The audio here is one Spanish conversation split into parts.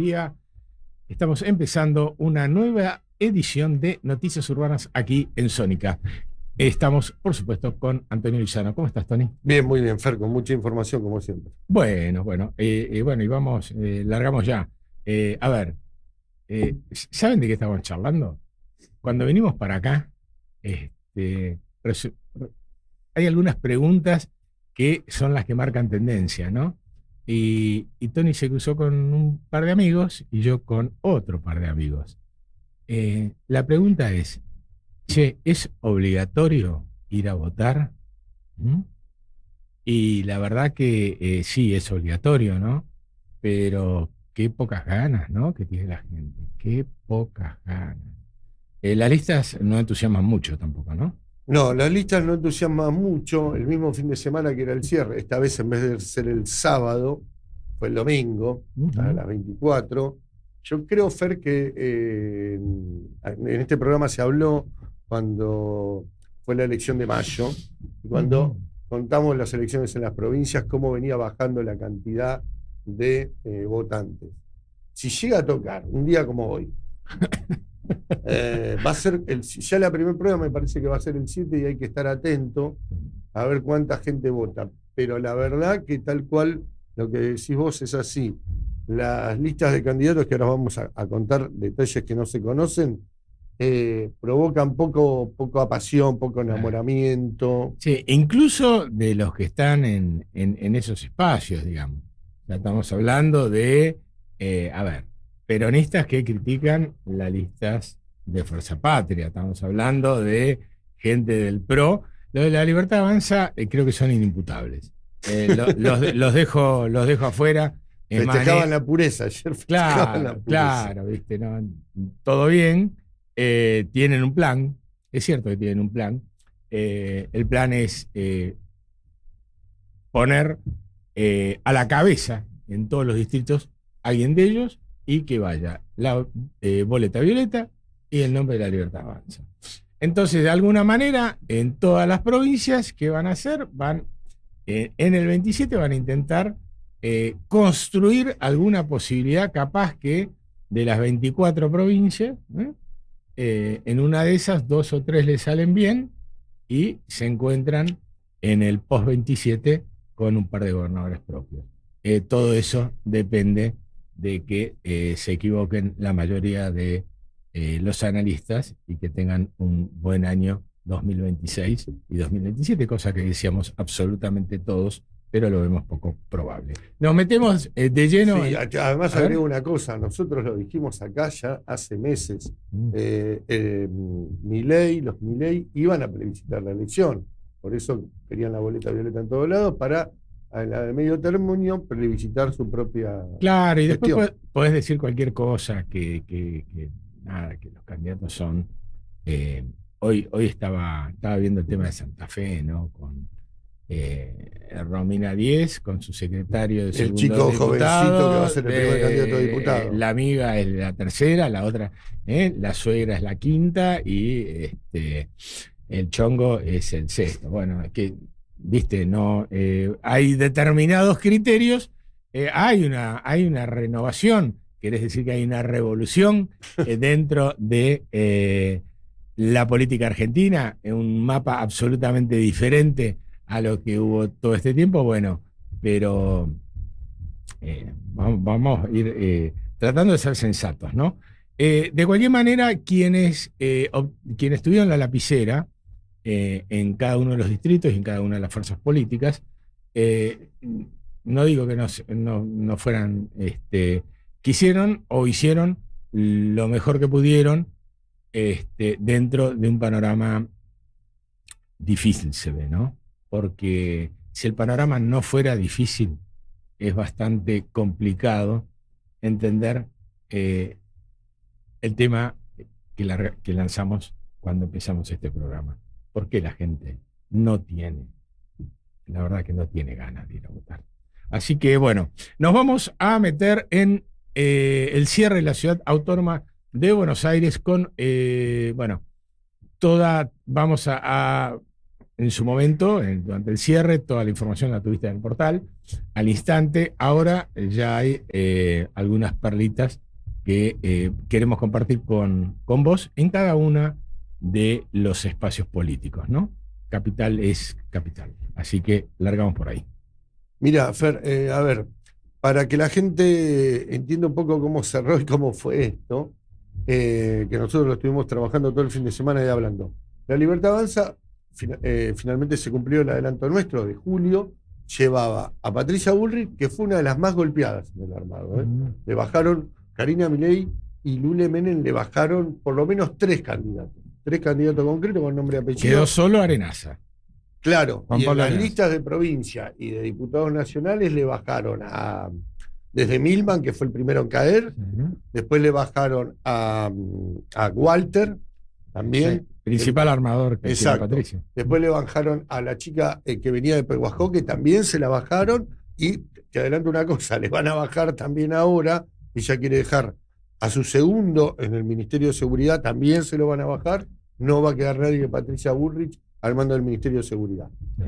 día. Estamos empezando una nueva edición de Noticias Urbanas aquí en Sónica. Estamos, por supuesto, con Antonio Lizano. ¿Cómo estás, Tony? Bien, muy bien, Fer, con mucha información, como siempre. Bueno, y vamos, largamos ya. A ver, ¿saben de qué estamos charlando? Cuando venimos para acá, hay algunas preguntas que son las que marcan tendencia, ¿no? Y Tony se cruzó con un par de amigos y yo con otro par de amigos. La pregunta es, che, ¿es obligatorio ir a votar? ¿Mm? Y la verdad que sí, es obligatorio, ¿no? Pero qué pocas ganas, ¿no? Que tiene la gente. Qué pocas ganas. Las listas no entusiasman mucho tampoco, ¿no? No, las listas no entusiasman mucho. El mismo fin de semana que era el cierre, esta vez en vez de ser el sábado, fue el domingo, a las 24. Yo creo, Fer, que en este programa se habló cuando fue la elección de mayo, y cuando contamos las elecciones en las provincias, cómo venía bajando la cantidad de votantes. Si llega a tocar un día como hoy, va a ser ya la primera prueba me parece que va a ser el 7 y hay que estar atento a ver cuánta gente vota. Pero la verdad que tal cual lo que decís vos es así. Las listas de candidatos, que ahora vamos a contar detalles que no se conocen, provocan poco pasión, poco enamoramiento. Sí, incluso de los que están en esos espacios, digamos. Ya estamos hablando de, peronistas que critican las listas de Fuerza Patria. Estamos hablando de gente del PRO. Lo de la Libertad Avanza creo que son inimputables. Los dejo afuera. Festejaban la pureza ayer. Claro, viste, ¿no? Todo bien. Tienen un plan. Es cierto que tienen un plan. El plan es poner a la cabeza en todos los distritos alguien de ellos y que vaya la boleta violeta y el nombre de la Libertad Avanza. Entonces, de alguna manera, en todas las provincias, ¿qué van a hacer? En el 27 van a intentar construir alguna posibilidad capaz que de las 24 provincias, en una de esas 2 o 3 les salen bien y se encuentran en el post-27 con un par de gobernadores propios. Todo eso depende de que se equivoquen la mayoría de los analistas y que tengan un buen año 2026 y 2027, cosa que decíamos absolutamente todos, pero lo vemos poco probable. Nos metemos de lleno. Sí, además agrego una cosa, nosotros lo dijimos acá ya hace meses. Los Milei iban a plebiscitar la elección, por eso querían la boleta violeta en todos lados, para a la de medio término plebiscitar su propia. Claro, y gestión. después podés decir cualquier cosa que nada, que los candidatos son. Hoy estaba viendo el tema de Santa Fe, ¿no? Con Romina Díez, con su secretario de segundo El chico jovencito que va a ser el primer candidato a diputado. La amiga es la tercera, la otra, la suegra es la quinta y el chongo es el sexto. Bueno, es que, viste, no hay determinados criterios, hay una renovación, querés decir que hay una revolución dentro de la política argentina, un mapa absolutamente diferente a lo que hubo todo este tiempo, bueno, pero vamos a ir tratando de ser sensatos, ¿no? De cualquier manera, quienes tuvieron la lapicera en cada uno de los distritos y en cada una de las fuerzas políticas, no digo que no fueran, quisieron o hicieron lo mejor que pudieron dentro de un panorama difícil, se ve, ¿no? Porque si el panorama no fuera difícil, es bastante complicado entender el tema que lanzamos cuando empezamos este programa. ¿Por qué la gente la verdad que no tiene ganas de ir a votar? Así que bueno, nos vamos a meter en el cierre de la ciudad autónoma de Buenos Aires con, vamos a en su momento, durante el cierre, toda la información la tuviste en el portal. Al instante, ahora ya hay algunas perlitas que queremos compartir con vos en cada una de los espacios políticos, ¿no? Capital es capital. Así que largamos por ahí. Mira, Fer, a ver, para que la gente entienda un poco cómo cerró y cómo fue esto, que nosotros lo estuvimos trabajando todo el fin de semana y hablando. La Libertad Avanza, finalmente se cumplió el adelanto nuestro de julio, llevaba a Patricia Bullrich, que fue una de las más golpeadas en el armado. Le bajaron, Karina Milei y Lule Menem le bajaron por lo menos 3 candidatos concretos con nombre y apellido. Quedó solo Arenaza. Claro, Juan y en Pablo las Arenaza. listas de provincia y de diputados nacionales le bajaron desde Milman, que fue el primero en caer, después le bajaron a Walter, también. Sí, principal armador que tiene Exacto. Patricia. Después le bajaron a la chica que venía de Pehuajó, que también se la bajaron, y te adelanto una cosa, le van a bajar también ahora, ella quiere dejar a su segundo en el Ministerio de Seguridad, también se lo van a bajar, no va a quedar nadie de Patricia Bullrich al mando del Ministerio de Seguridad. Sí.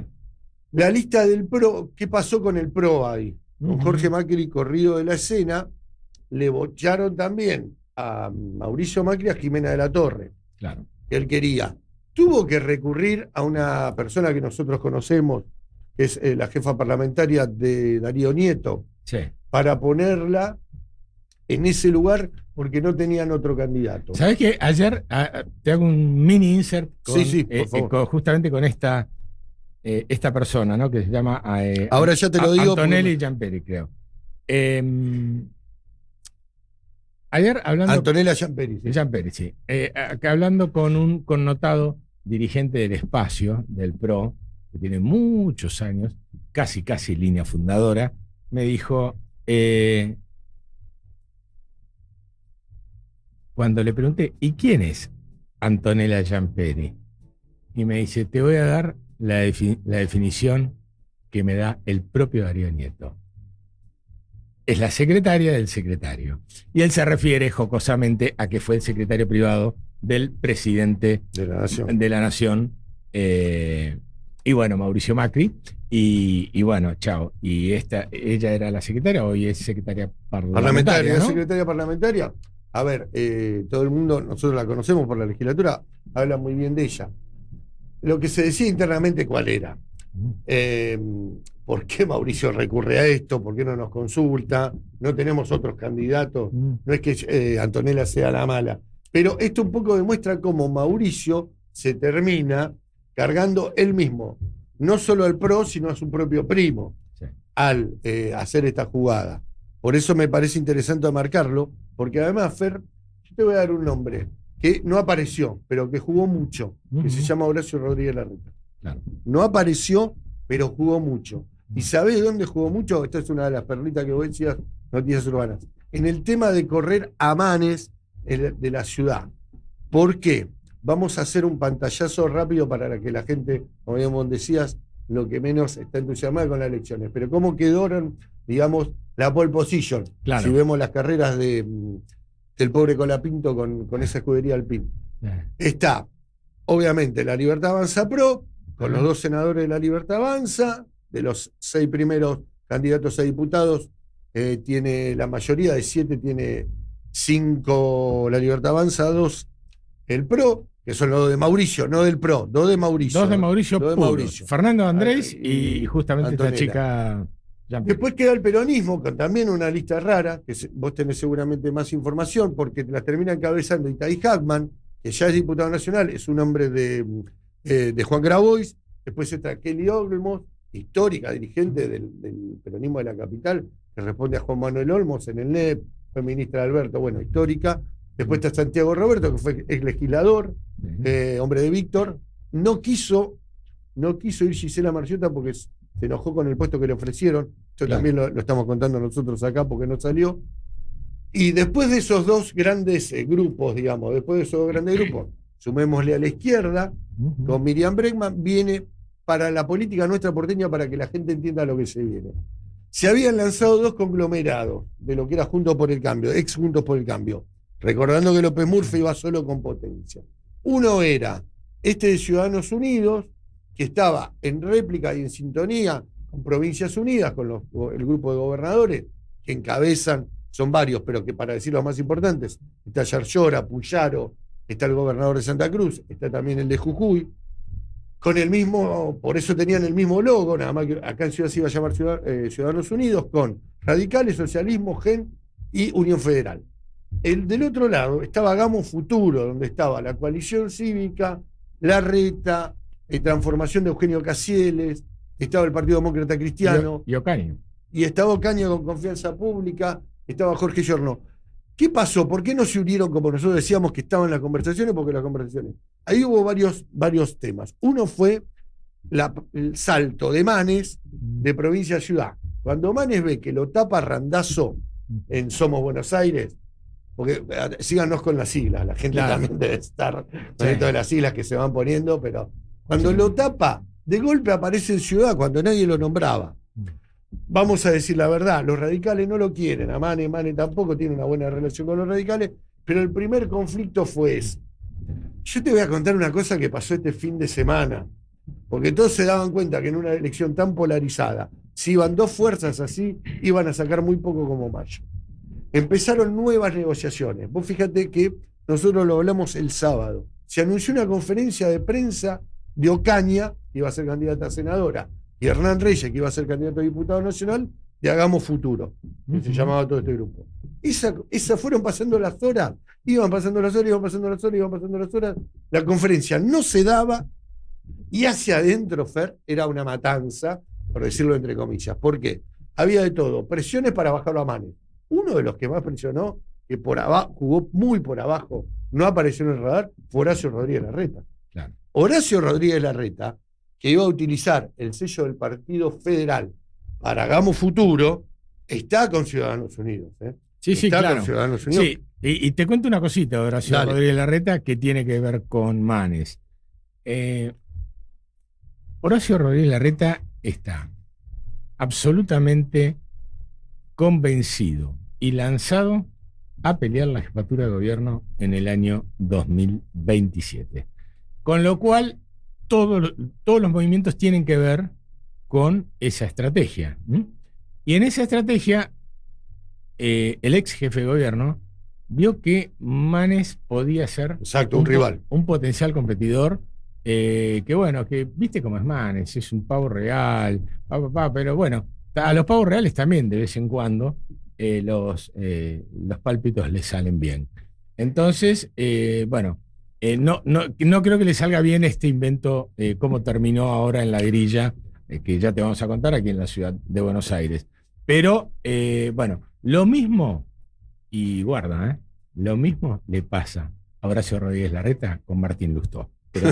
La lista del PRO, ¿qué pasó con el PRO ahí? Con Jorge Macri corrido de la escena, le bocharon también a Mauricio Macri, a Jimena de la Torre, Claro. que él quería. Tuvo que recurrir a una persona que nosotros conocemos, que es la jefa parlamentaria de Darío Nieto, Sí. para ponerla en ese lugar porque no tenían otro candidato. ¿Sabés que ayer te hago un mini insert con, Sí, por favor. justamente con esta persona, ¿no? Que se llama Ahora ya te lo digo Antonelli porque- Giamperi, creo. Ayer hablando Antonella Giamperi. Sí. Giamperi, sí. Acá hablando con un connotado dirigente del espacio, del PRO, que tiene muchos años, casi línea fundadora, me dijo, cuando le pregunté, ¿y quién es Antonella Giamperi? Y me dice, te voy a dar la definición que me da el propio Darío Nieto. Es la secretaria del secretario. Y él se refiere jocosamente a que fue el secretario privado del presidente De la Nación. de la Nación, y bueno, Mauricio Macri, y bueno, chao. Y ella era la secretaria, hoy es secretaria parlamentaria, ¿no? Secretaria parlamentaria. A ver, todo el mundo, nosotros la conocemos por la legislatura, habla muy bien de ella. Lo que se decía internamente, ¿cuál era? ¿Por qué Mauricio recurre a esto? ¿Por qué no nos consulta? No tenemos otros candidatos. No es que Antonella sea la mala. Pero esto un poco demuestra cómo Mauricio se termina cargando él mismo, no solo al PRO, sino a su propio primo, Sí. al hacer esta jugada. Por eso me parece interesante marcarlo, porque además, Fer, yo te voy a dar un nombre que no apareció, pero que jugó mucho, que se llama Horacio Rodríguez Larreta. Claro. No apareció, pero jugó mucho. ¿Y sabés dónde jugó mucho? Esta es una de las perlitas que vos decías, noticias urbanas. En el tema de correr a manes de la ciudad. ¿Por qué? Vamos a hacer un pantallazo rápido para que la gente, como digamos, decías, lo que menos está entusiasmada con las elecciones. Pero ¿cómo quedaron, digamos, la pole position? Claro. Si vemos las carreras del pobre Colapinto con esa escudería Alpine. Está, obviamente, la Libertad Avanza Pro, con los 2 senadores de la Libertad Avanza, de los 6 primeros candidatos a diputados, tiene la mayoría de 7, tiene 5 la Libertad Avanza, 2 el PRO, que son los de Mauricio, no del PRO, 2 de Mauricio. 2 de Mauricio, Dos de puros. Mauricio. Fernando Andrés Y y justamente Antonella. esta chica Giamperi. Después queda el peronismo, con también una lista rara, que vos tenés seguramente más información, porque las termina encabezando Itaí Hackman, que ya es diputado nacional, es un hombre de Juan Grabois. Después está Kelly Olmos, histórica dirigente del peronismo de la capital, que responde a Juan Manuel Olmos en el NEP, fue ministra de Alberto, bueno, histórica. Después está Santiago Roberto, que fue ex legislador, hombre de Víctor. No quiso ir Gisela Marciota porque se enojó con el puesto que le ofrecieron. Esto Claro. también lo estamos contando nosotros acá porque no salió. Y después de esos 2 grandes grupos, digamos, sumémosle a la izquierda, con Miriam Bregman, viene para la política nuestra porteña para que la gente entienda lo que se viene. Se habían lanzado 2 conglomerados de lo que era Juntos por el Cambio, ex Juntos por el Cambio, recordando que López Murphy iba solo con Potencia. Uno era este de Ciudadanos Unidos, que estaba en réplica y en sintonía con Provincias Unidas, con el grupo de gobernadores que encabezan, son varios, pero que para decir los más importantes, está Yarlora, Puyaro, está el gobernador de Santa Cruz, está también el de Jujuy, con el mismo, por eso tenían el mismo logo, nada más que acá en Ciudad se iba a llamar Ciudadanos Unidos, con Radicales, Socialismo, GEN y Unión Federal. Del otro lado estaba Hagamos Futuro, donde estaba la Coalición Cívica, La Reta, Transformación de Eugenio Casieles, estaba el Partido Demócrata Cristiano. Y Ocaña. Y estaba Ocaña con Confianza Pública, estaba Jorge Giorno. ¿Qué pasó? ¿Por qué no se unieron como nosotros decíamos que estaban las conversaciones? Porque las conversaciones. Ahí hubo varios temas. Uno fue el salto de Manes de provincia a ciudad. Cuando Manes ve que lo tapa Randazzo en Somos Buenos Aires, porque síganos con las siglas, la gente también debe estar con esto de las siglas que se van poniendo, pero cuando lo tapa, de golpe aparece en ciudad cuando nadie lo nombraba. Vamos a decir la verdad, los radicales no lo quieren, a Mane tampoco tiene una buena relación con los radicales, pero el primer conflicto fue ese. Yo te voy a contar una cosa que pasó este fin de semana, porque todos se daban cuenta que en una elección tan polarizada, si iban dos fuerzas así, iban a sacar muy poco como Mayo. Empezaron nuevas negociaciones. Vos fíjate que nosotros lo hablamos el sábado. Se anunció una conferencia de prensa de Ocaña, que iba a ser candidata a senadora, y Hernán Reyes, que iba a ser candidato a diputado nacional, de Hagamos Futuro, que se llamaba todo este grupo. Esa fueron pasando las horas, iban pasando las horas, la conferencia no se daba, y hacia adentro, Fer, era una matanza, por decirlo entre comillas. ¿Por qué? Había de todo, presiones para bajarlo a Manes. Uno de los que más presionó, que por abajo, jugó muy por abajo, no apareció en el radar, fue Horacio Rodríguez Larreta. Claro. Horacio Rodríguez Larreta, que iba a utilizar el sello del Partido Federal para Hagamos Futuro, está con Ciudadanos Unidos. Sí, está claro. Con Ciudadanos Unidos. Sí, y te cuento una cosita, Horacio Rodríguez Larreta, que tiene que ver con Manes. Horacio Rodríguez Larreta está absolutamente convencido y lanzado a pelear la jefatura de gobierno en el año 2027. Con lo cual, todos los movimientos tienen que ver con esa estrategia. Y en esa estrategia, el ex jefe de gobierno vio que Manes podía ser un rival. Un potencial competidor, que bueno, que viste cómo es Manes, es un pavo real, pero bueno, a los pavos reales también de vez en cuando los pálpitos les salen bien. Entonces, bueno, no creo que le salga bien este invento, como terminó ahora en la grilla, que ya te vamos a contar aquí en la ciudad de Buenos Aires. Pero, bueno, lo mismo, y guarda, lo mismo le pasa a Horacio Rodríguez Larreta con Martín Lustó. Pero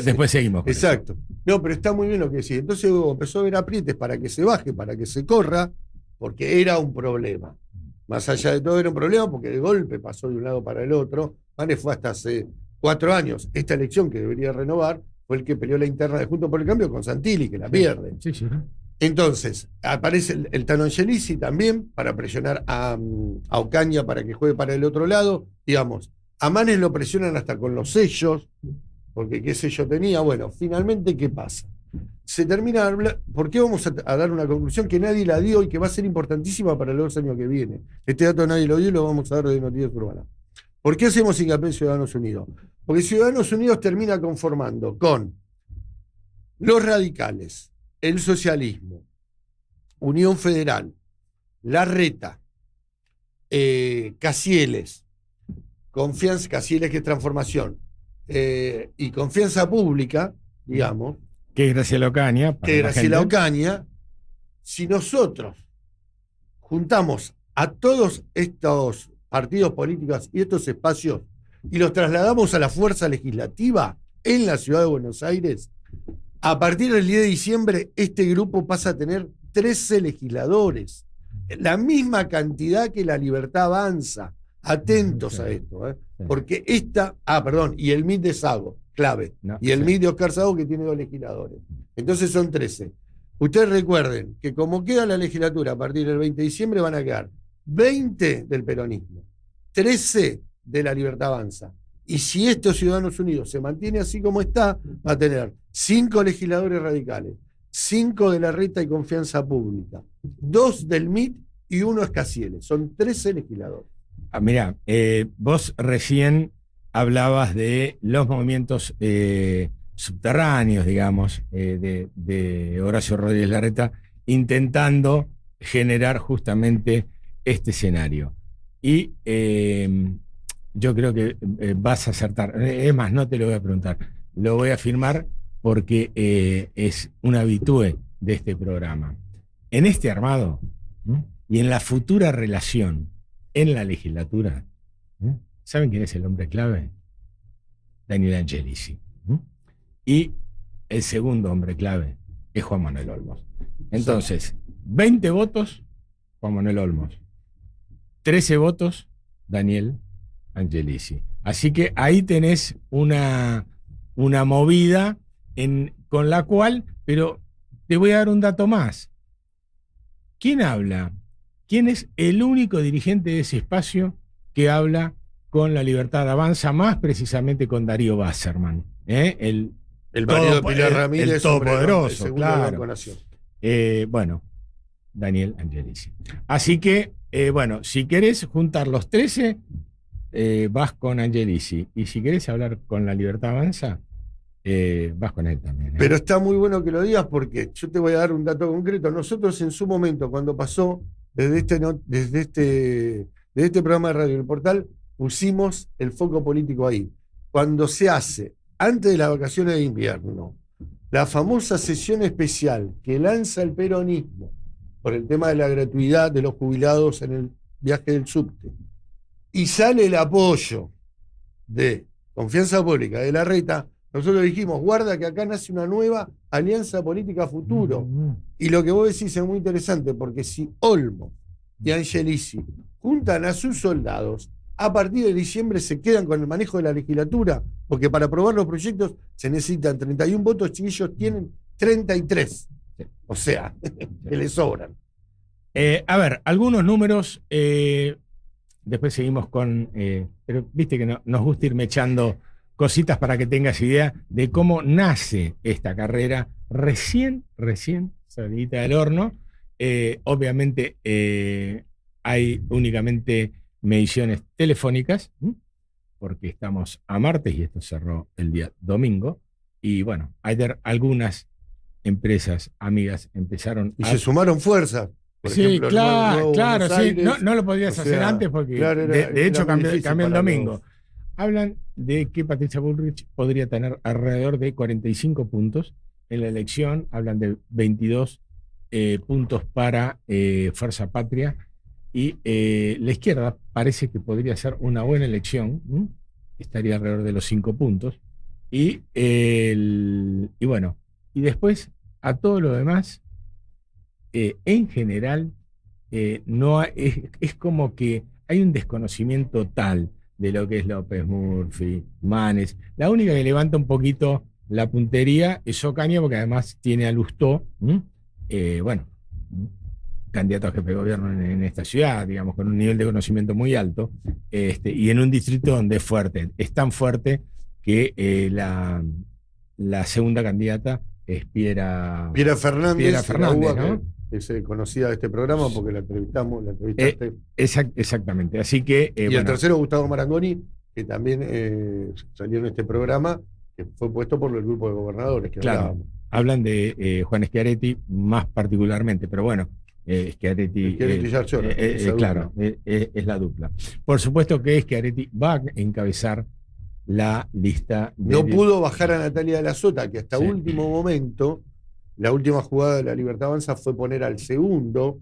después seguimos. Exacto. Eso. No, pero está muy bien lo que decís. Entonces empezó a ver aprietes para que se baje, para que se corra, porque era un problema. Más allá de todo era un problema porque de golpe pasó de un lado para el otro. Manes fue hasta hace 4 años. Esta elección que debería renovar fue el que peleó la interna de Juntos por el Cambio con Santilli, que la pierde. Sí. Entonces, aparece el Tano Angelici también para presionar a Ocaña para que juegue para el otro lado. Digamos, a Manes lo presionan hasta con los sellos, porque qué sello tenía. Bueno, finalmente, ¿qué pasa? Se termina de hablar, ¿por qué vamos a dar una conclusión que nadie la dio y que va a ser importantísima para los años que vienen? Este dato nadie lo dio y lo vamos a dar de Noticias Urbanas. ¿Por qué hacemos hincapié en Ciudadanos Unidos? Porque Ciudadanos Unidos termina conformando con los radicales, el socialismo, Unión Federal, Larreta, Casieles, Casieles que es Transformación, y Confianza Pública, digamos, que es Graciela Ocaña. Que Graciela Ocaña. Si nosotros juntamos a todos estos partidos políticos y estos espacios y los trasladamos a la fuerza legislativa en la ciudad de Buenos Aires, a partir del 10 de diciembre este grupo pasa a tener 13 legisladores, la misma cantidad que La Libertad Avanza. Atentos a esto, porque y el MIT de Sago, clave, y el MIT de Oscar Sago, que tiene 2 legisladores. Entonces son 13. Ustedes recuerden que como queda la legislatura a partir del 20 de diciembre van a quedar 20 del peronismo, 13 de La Libertad Avanza, Y si estos Ciudadanos Unidos se mantiene así como está, va a tener 5 legisladores radicales, 5 de la Reta y Confianza Pública, 2 del MIT y 1 Escasieles. Son 13 legisladores. Mirá, vos recién hablabas de los movimientos subterráneos, digamos, de Horacio Rodríguez Larreta, intentando generar justamente este escenario. Y yo creo que vas a acertar. Es más, no te lo voy a preguntar, lo voy a afirmar porque es un habitué de este programa. En este armado y en la futura relación en la legislatura, ¿saben quién es el hombre clave? Daniel Angelici. Y el segundo hombre clave es Juan Manuel Olmos. Entonces, 20 votos, Juan Manuel Olmos. 13 votos, Daniel Angelici. Así que ahí tenés una movida con la cual, pero te voy a dar un dato más. ¿Quién habla? ¿Quién es el único dirigente de ese espacio que habla con La Libertad Avanza, más precisamente con Darío Wasserman? El marido de Pilar Ramírez, el todopoderoso, claro. Bueno, Daniel Angelici. Así que, bueno, si querés juntar los 13, vas con Angelici. Y si querés hablar con La Libertad Avanza, vas con él también. Pero está muy bueno que lo digas porque yo te voy a dar un dato concreto. Nosotros en su momento, cuando pasó desde este programa de radio, el portal, pusimos el foco político ahí. Cuando se hace, antes de las vacaciones de invierno, la famosa sesión especial que lanza el peronismo por el tema de la gratuidad de los jubilados en el viaje del subte, y sale el apoyo de Confianza Pública, de Larreta, nosotros dijimos, guarda que acá nace una nueva alianza política futuro. Y lo que vos decís es muy interesante, porque si Olmos y Angelici juntan a sus soldados, a partir de diciembre se quedan con el manejo de la legislatura, porque para aprobar los proyectos se necesitan 31 votos y ellos tienen 33. O sea, que les sobran. A ver, algunos números, después seguimos con... pero viste que nos gusta irme echando cositas para que tengas idea de cómo nace esta carrera recién salidita del horno. Obviamente hay únicamente mediciones telefónicas, porque estamos a martes y esto cerró el día domingo. Y bueno, ayer algunas empresas amigas empezaron se sumaron fuerzas. Por sí, ejemplo, claro, sí. Aires, no lo podías hacer antes porque claro, de hecho cambió el domingo. Los... Hablan de que Patricia Bullrich podría tener alrededor de 45 puntos en la elección. Hablan de 22 puntos para Fuerza Patria. Y la izquierda parece que podría ser una buena elección. Estaría alrededor de los 5 puntos. Y bueno, y después a todo lo demás, en general, no es como que hay un desconocimiento tal de lo que es López Murphy, Manes. La única que levanta un poquito la puntería es Ocaña, porque además tiene a Lustó, bueno, candidato a jefe de gobierno en esta ciudad, digamos, con un nivel de conocimiento muy alto, y en un distrito donde es fuerte. Es tan fuerte que la segunda candidata es Piera Fernández, ¿no? Que es conocida de este programa porque la entrevistaste. Exactamente. Así que. Y el tercero, Gustavo Marangoni, que también salió en este programa, que fue puesto por el grupo de gobernadores que hablábamos. Hablan de Juan Schiaretti más particularmente, pero bueno, Schiaretti y Yarchor, claro, es la dupla. Por supuesto que Schiaretti va a encabezar la lista. No pudo bajar a Natalia de la Sota, que hasta último momento. La última jugada de La Libertad Avanza fue poner al segundo,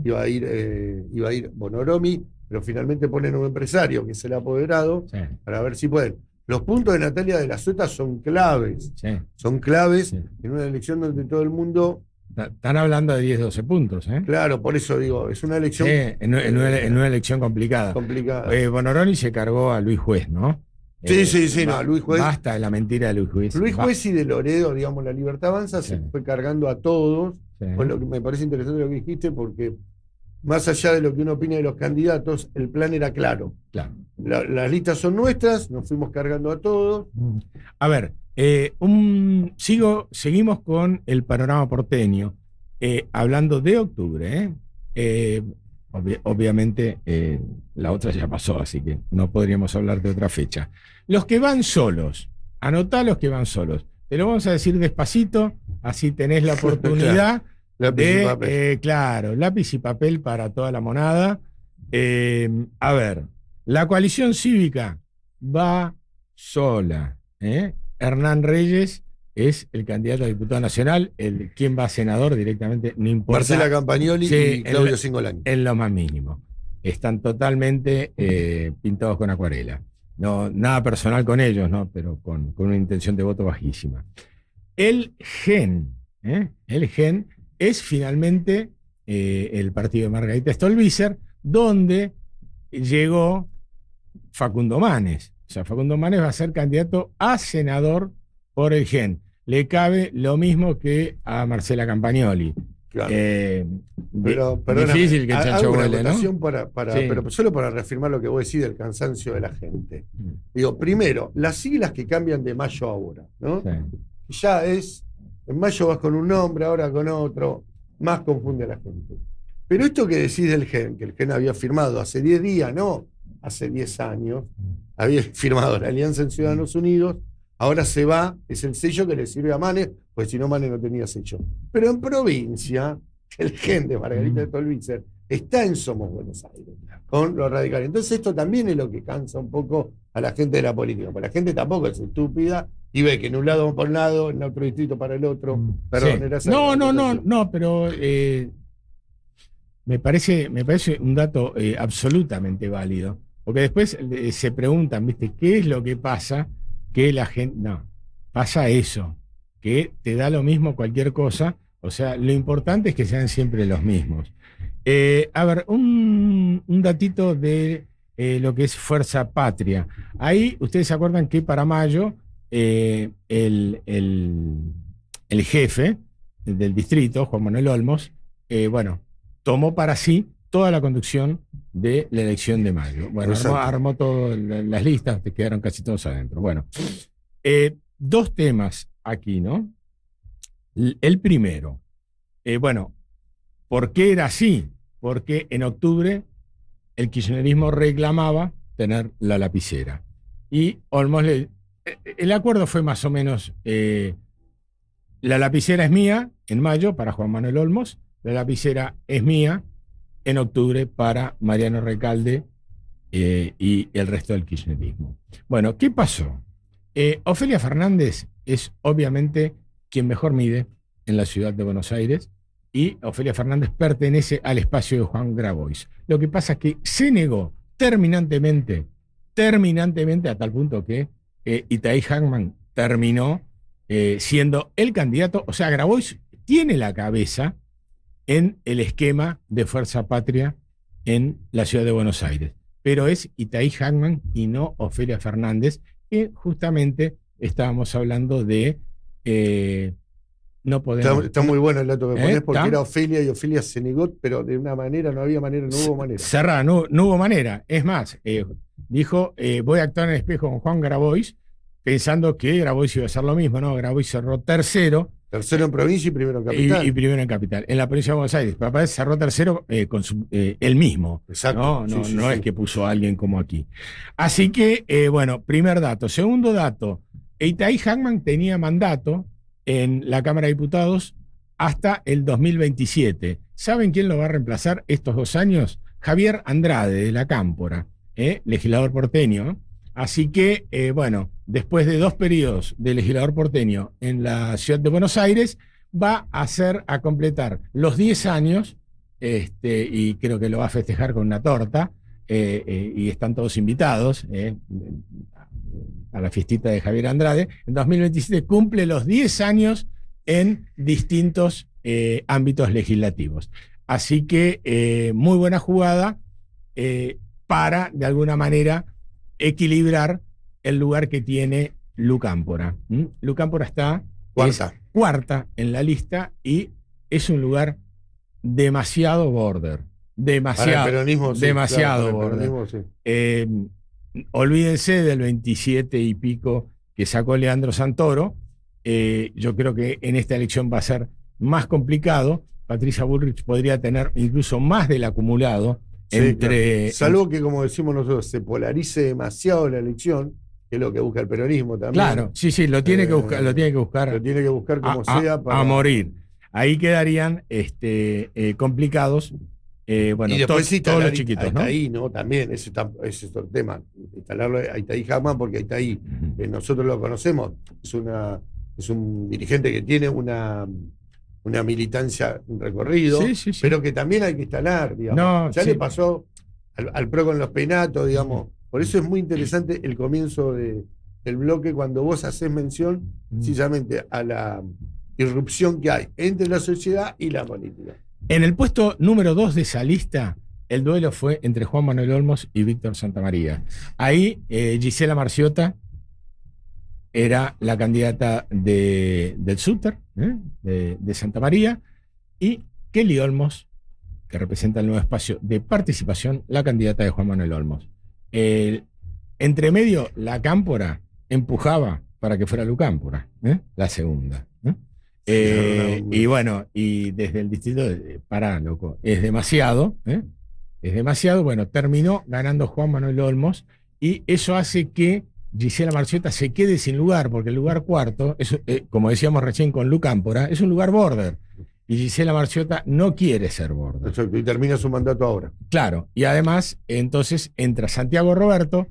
iba a ir Bonoromi, pero finalmente ponen un empresario que es el apoderado, para ver si pueden. Los puntos de Natalia de la Sota son claves, en una elección donde todo el mundo... Están hablando de 10, 12 puntos. Claro, por eso digo, es una elección... en una elección complicada. Bonoromi se cargó a Luis Juez, ¿no? Sí, Luis Juez. Basta de la mentira de Luis Juez. Luis Juez y de Loredo, digamos, La Libertad Avanza se fue cargando a todos. Pues lo que me parece interesante lo que dijiste, porque más allá de lo que uno opine de los candidatos, el plan era claro. Claro. Las listas son nuestras, nos fuimos cargando a todos. A ver, seguimos con el panorama porteño, hablando de octubre. Obviamente la otra ya pasó, así que no podríamos hablar de otra fecha. Los que van solos, anotá los que van solos. Te lo vamos a decir despacito, así tenés la oportunidad lápiz y papel para toda la monada. A ver, la coalición cívica va sola. Hernán Reyes es el candidato a diputado nacional, quien va a senador directamente, no importa. Marcela Campagnoli y Claudio Cingolani. En lo más mínimo. Están totalmente pintados con acuarela. No, nada personal con ellos, ¿no? Pero con una intención de voto bajísima. El GEN es finalmente el partido de Margarita Stolbizer, donde llegó Facundo Manes. O sea, Facundo Manes va a ser candidato a senador por el GEN. Le cabe lo mismo que a Marcela Campagnoli. Claro. Pero difícil que el chancho vuele, ¿no? Sí. Pero solo para reafirmar lo que vos decís del cansancio de la gente. Digo, primero, las siglas que cambian de mayo a ahora, ¿no? Sí. Ya es, en mayo vas con un nombre, ahora con otro, más confunde a la gente. Pero esto que decís del GEN, que el GEN había firmado hace 10 días, no, hace 10 años, había firmado la alianza en Ciudadanos Unidos, ahora se va, es el sello que le sirve a Manes, pues si no Manes no tenía sello. Pero en provincia, el GEN de Margarita Stolbizer está en Somos Buenos Aires, con los radicales. Entonces esto también es lo que cansa un poco a la gente de la política, porque la gente tampoco es estúpida y ve que en un lado por un lado, en otro distrito para el otro. Perdón, sí. No, pero me parece un dato absolutamente válido, porque después se preguntan, ¿viste? ¿Qué es lo que pasa? Que la gente, no, pasa eso, que te da lo mismo cualquier cosa, o sea, lo importante es que sean siempre los mismos. A ver, un datito de lo que es Fuerza Patria. Ahí, ustedes se acuerdan que para mayo el jefe del distrito, Juan Manuel Olmos, tomó para sí toda la conducción de la elección de mayo. Bueno, armó todas las listas, te quedaron casi todos adentro. Bueno, dos temas aquí, ¿no? El primero, ¿por qué era así? Porque en octubre el kirchnerismo reclamaba tener la lapicera. Y Olmos el acuerdo fue más o menos, la lapicera es mía en mayo para Juan Manuel Olmos, la lapicera es mía en octubre para Mariano Recalde y el resto del kirchnerismo. Bueno, ¿qué pasó? Ofelia Fernández es obviamente quien mejor mide en la ciudad de Buenos Aires y Ofelia Fernández pertenece al espacio de Juan Grabois. Lo que pasa es que se negó terminantemente a tal punto que Itaí Hackman terminó siendo el candidato, o sea, Grabois tiene la cabeza en el esquema de Fuerza Patria en la ciudad de Buenos Aires. Pero es Itaí Hackman y no Ofelia Fernández, que justamente estábamos hablando de no podemos... Está muy bueno el dato que pones porque era Ofelia y Ofelia se negó, pero de una manera, no había manera, no hubo manera. Cerrada, no hubo manera. Es más, dijo, voy a actuar en el espejo con Juan Grabois, pensando que Grabois iba a hacer lo mismo, ¿no? Grabois cerró tercero. Tercero en provincia y primero en capital. Y primero en capital. En la provincia de Buenos Aires. Papá cerró tercero con él mismo. Exacto. No es que puso a alguien como aquí. Así que, primer dato. Segundo dato. Itaí Hackman tenía mandato en la Cámara de Diputados hasta el 2027. ¿Saben quién lo va a reemplazar estos 2 años? Javier Andrade, de la Cámpora, legislador porteño. Así que, después de 2 periodos de legislador porteño en la ciudad de Buenos Aires, va a completar los 10 años, y creo que lo va a festejar con una torta, y están todos invitados a la fiestita de Javier Andrade. En 2027 cumple los 10 años en distintos ámbitos legislativos. Así que muy buena jugada para, de alguna manera, equilibrar el lugar que tiene Lu Cámpora. Lu Cámpora está cuarta en la lista y es un lugar demasiado border. demasiado. Para el peronismo, sí, demasiado claro, para el border. peronismo, sí. Olvídense del 27 y pico que sacó Leandro Santoro. Yo creo que en esta elección va a ser más complicado. Patricia Bullrich podría tener incluso más del acumulado. Sí, claro. Salvo que, como decimos nosotros, se polarice demasiado la elección, que es lo que busca el peronismo también. Claro, sí, lo tiene que buscar. Lo tiene que buscar como sea a morir. Ahí quedarían complicados. Bueno, y después todos los chiquitos, ¿no? Ahí, ¿no? También, ese es otro tema. Instalarlo a Itaí jamás, porque Itaí, nosotros lo conocemos, es un dirigente que tiene una militancia, un recorrido, sí. Pero que también hay que instalar, digamos. Le pasó al PRO con los penatos, digamos. Por eso es muy interesante el comienzo del bloque, cuando vos haces mención precisamente a la irrupción que hay entre la sociedad y la política. En el puesto número 2 de esa lista, el duelo fue entre Juan Manuel Olmos y Víctor Santamaría. Ahí Gisela Marciota era la candidata del Súter, de Santamaría, y Kelly Olmos, que representa el nuevo espacio de participación, la candidata de Juan Manuel Olmos. Entre medio, la Cámpora empujaba para que fuera Lucámpora, la segunda. Y bueno, y desde el distrito, pará, loco, es demasiado, bueno, terminó ganando Juan Manuel Olmos, y eso hace que Gisela Marciota se quede sin lugar, porque el lugar cuarto, como decíamos recién con Lucámpora, es un lugar border, y Gisela Marciota no quiere ser border. Exacto, y termina su mandato ahora. Claro, y además, entonces entra Santiago Roberto,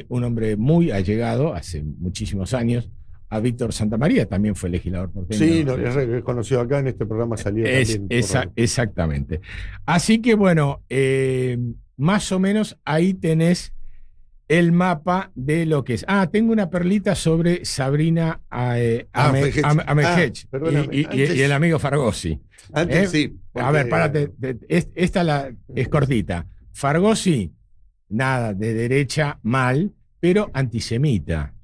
un hombre muy allegado, hace muchísimos años, a Víctor Santamaría, también fue legislador porteño. Sí, es conocido acá, en este programa salió también. Exactamente. Así que bueno, más o menos ahí tenés el mapa de lo que es. Tengo una perlita sobre Sabrina Amejech y el amigo Fargosi. Antes sí. Porque... A ver, párate, esta es cortita. Fargosi, nada, de derecha, mal, pero antisemita.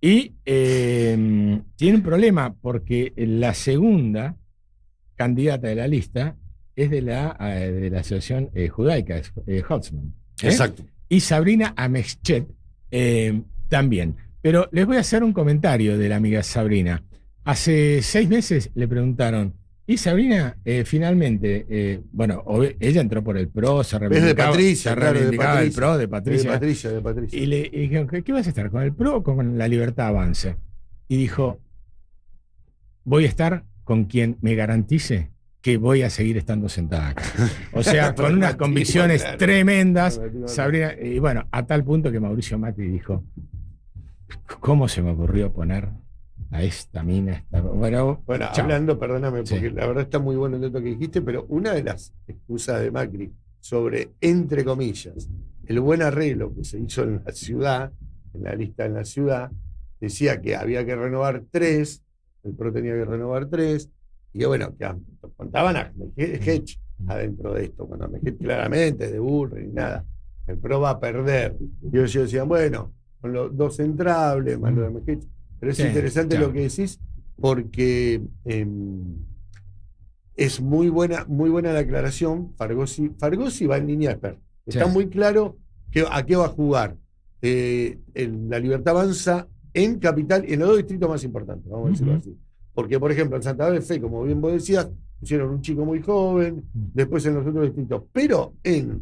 Y tiene un problema, porque la segunda candidata de la lista es de la asociación judaica, Hotzman. Exacto. Y Sabrina Amejech también. Pero les voy a hacer un comentario de la amiga Sabrina. Hace 6 meses le preguntaron, y Sabrina finalmente, bueno, ella entró por el PRO, se reivindicaba, el PRO de Patricia. De Patricia. Y le dijeron, ¿qué vas a estar, con el PRO o con la Libertad Avanza? Y dijo, voy a estar con quien me garantice que voy a seguir estando sentada acá. O sea, con unas convicciones tremendas, Sabrina, y bueno, a tal punto que Mauricio Macri dijo, ¿cómo se me ocurrió poner a esta mina? Bueno, hablando, perdóname, porque la verdad está muy bueno el dato que dijiste, pero una de las excusas de Macri sobre, entre comillas, el buen arreglo que se hizo en la ciudad, en la lista en la ciudad, decía que había que renovar 3, el PRO tenía que renovar 3, y bueno, que contaban a Amejech adentro de esto, cuando Amejech claramente de Bullrich ni nada, el PRO va a perder. Y ellos decían, bueno, con los 2 entrables, más lo de Amejech. Pero es interesante lo que decís, porque es muy buena la aclaración. Fargosi va en línea de Esper. Está muy claro a qué va a jugar. La Libertad Avanza en Capital y en los 2 distritos más importantes, vamos a decirlo así. Porque, por ejemplo, en Santa Fe, como bien vos decías, pusieron un chico muy joven, después en los otros distritos. Pero en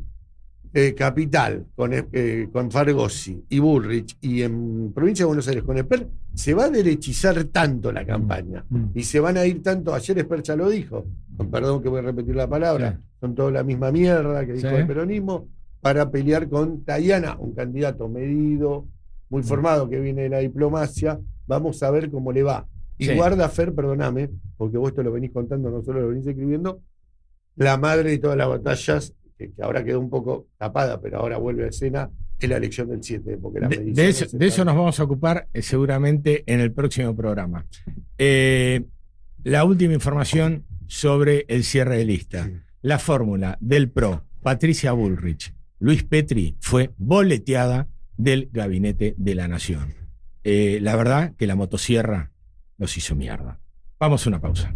Capital, con Fargosi y Bullrich, y en Provincia de Buenos Aires con Esper, se va a derechizar tanto la campaña. Y se van a ir tanto, ayer Esper ya lo dijo, con perdón que voy a repetir la palabra, son todos la misma mierda que dijo el peronismo, para pelear con Tayana, un candidato medido, muy formado, que viene de la diplomacia. Vamos a ver cómo le va. Y guarda, Fer, perdóname, porque vos esto lo venís contando, no solo lo venís escribiendo, la madre de todas las batallas, que ahora quedó un poco tapada, pero ahora vuelve a escena, es la elección del 7. Porque de eso nos vamos a ocupar seguramente en el próximo programa. La última información sobre el cierre de lista. La fórmula del PRO, Patricia Bullrich, Luis Petri, fue boleteada del gabinete de la Nación. La verdad que la motosierra los hizo mierda. Vamos a una pausa.